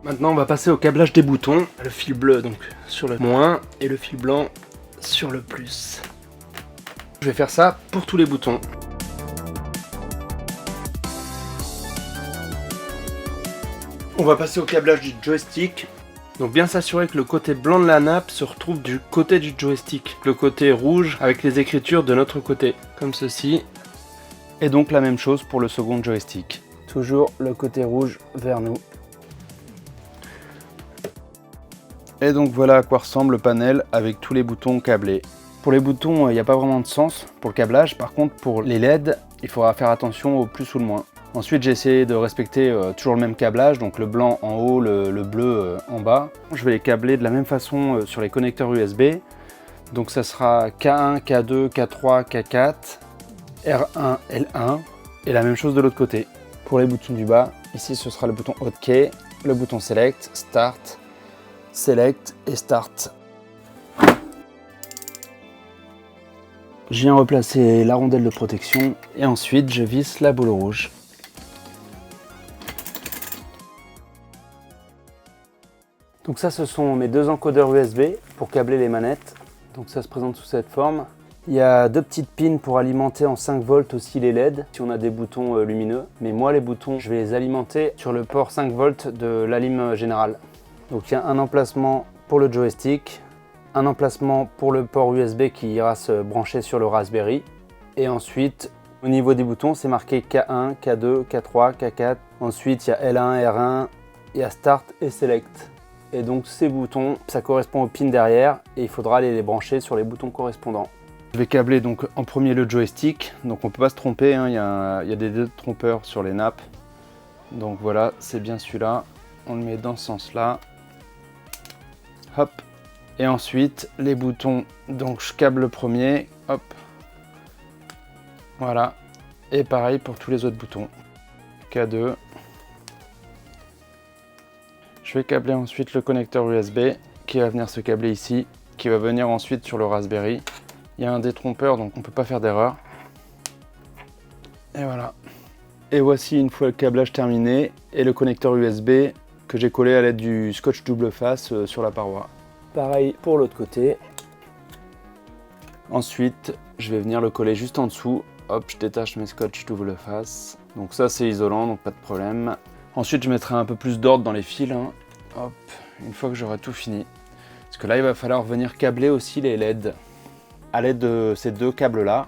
Maintenant on va passer au câblage des boutons. Le fil bleu donc sur le moins et le fil blanc sur le plus. Je vais faire ça pour tous les boutons. On va passer au câblage du joystick. Donc bien s'assurer que le côté blanc de la nappe se retrouve du côté du joystick. Le côté rouge avec les écritures de notre côté, comme ceci. Et donc la même chose pour le second joystick. Toujours le côté rouge vers nous. Et donc voilà à quoi ressemble le panel avec tous les boutons câblés. Pour les boutons, il n'y a pas vraiment de sens pour le câblage. Par contre, pour les LED, il faudra faire attention au plus ou le moins. Ensuite, j'ai essayé de respecter toujours le même câblage, donc le blanc en haut, le bleu en bas. Je vais les câbler de la même façon sur les connecteurs USB. Donc ça sera K1, K2, K3, K4, R1, L1 et la même chose de l'autre côté. Pour les boutons du bas, ici ce sera le bouton Hotkey, le bouton Select, Start, Select et Start. Je viens replacer la rondelle de protection et ensuite je visse la boule rouge. Donc ça, ce sont mes deux encodeurs USB pour câbler les manettes. Donc ça se présente sous cette forme. Il y a deux petites pins pour alimenter en 5 volts aussi les LED si on a des boutons lumineux. Mais moi, les boutons, je vais les alimenter sur le port 5 volts de la lime générale. Donc il y a un emplacement pour le joystick, un emplacement pour le port USB qui ira se brancher sur le Raspberry. Et ensuite, au niveau des boutons, c'est marqué K1, K2, K3, K4. Ensuite, il y a L1, R1, il y a Start et Select. Et donc ces boutons, ça correspond aux pins derrière et il faudra aller les brancher sur les boutons correspondants. Je vais câbler donc en premier le joystick, donc on ne peut pas se tromper, hein. Il y a des trompeurs sur les nappes. Donc voilà, c'est bien celui-là, on le met dans ce sens-là. Hop. Et ensuite les boutons, donc je câble le premier, hop. Voilà. Et pareil pour tous les autres boutons. K2. Je vais câbler ensuite le connecteur USB qui va venir se câbler ici, qui va venir ensuite sur le Raspberry. Il y a un détrompeur donc on ne peut pas faire d'erreur. Et voilà. Et voici une fois le câblage terminé et le connecteur USB que j'ai collé à l'aide du scotch double face sur la paroi. Pareil pour l'autre côté. Ensuite, je vais venir le coller juste en dessous. Hop, je détache mes scotch double face. Donc ça c'est isolant, donc pas de problème. Ensuite, je mettrai un peu plus d'ordre dans les fils, hein. Hop, une fois que j'aurai tout fini. Parce que là, il va falloir venir câbler aussi les LED à l'aide de ces deux câbles-là.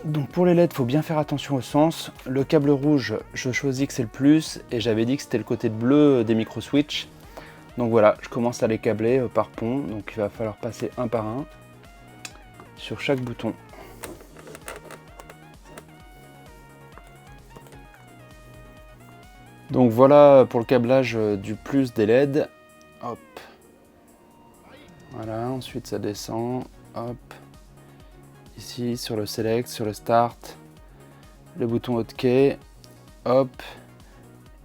Donc pour les LED, il faut bien faire attention au sens. Le câble rouge, je choisis que c'est le plus et j'avais dit que c'était le côté bleu des micro-switch. Donc voilà, je commence à les câbler par pont. Donc il va falloir passer un par un sur chaque bouton. Donc voilà pour le câblage du plus des LED. Hop. Voilà, ensuite ça descend. Hop. Ici sur le Select, sur le Start. Le bouton Hotkey. Hop.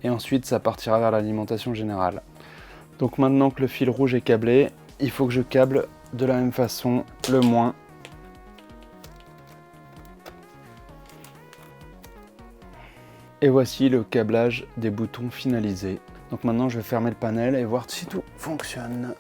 Et ensuite ça partira vers l'alimentation générale. Donc maintenant que le fil rouge est câblé, il faut que je câble de la même façon le moins. Et voici le câblage des boutons finalisé. Donc maintenant je vais fermer le panel et voir si tout fonctionne.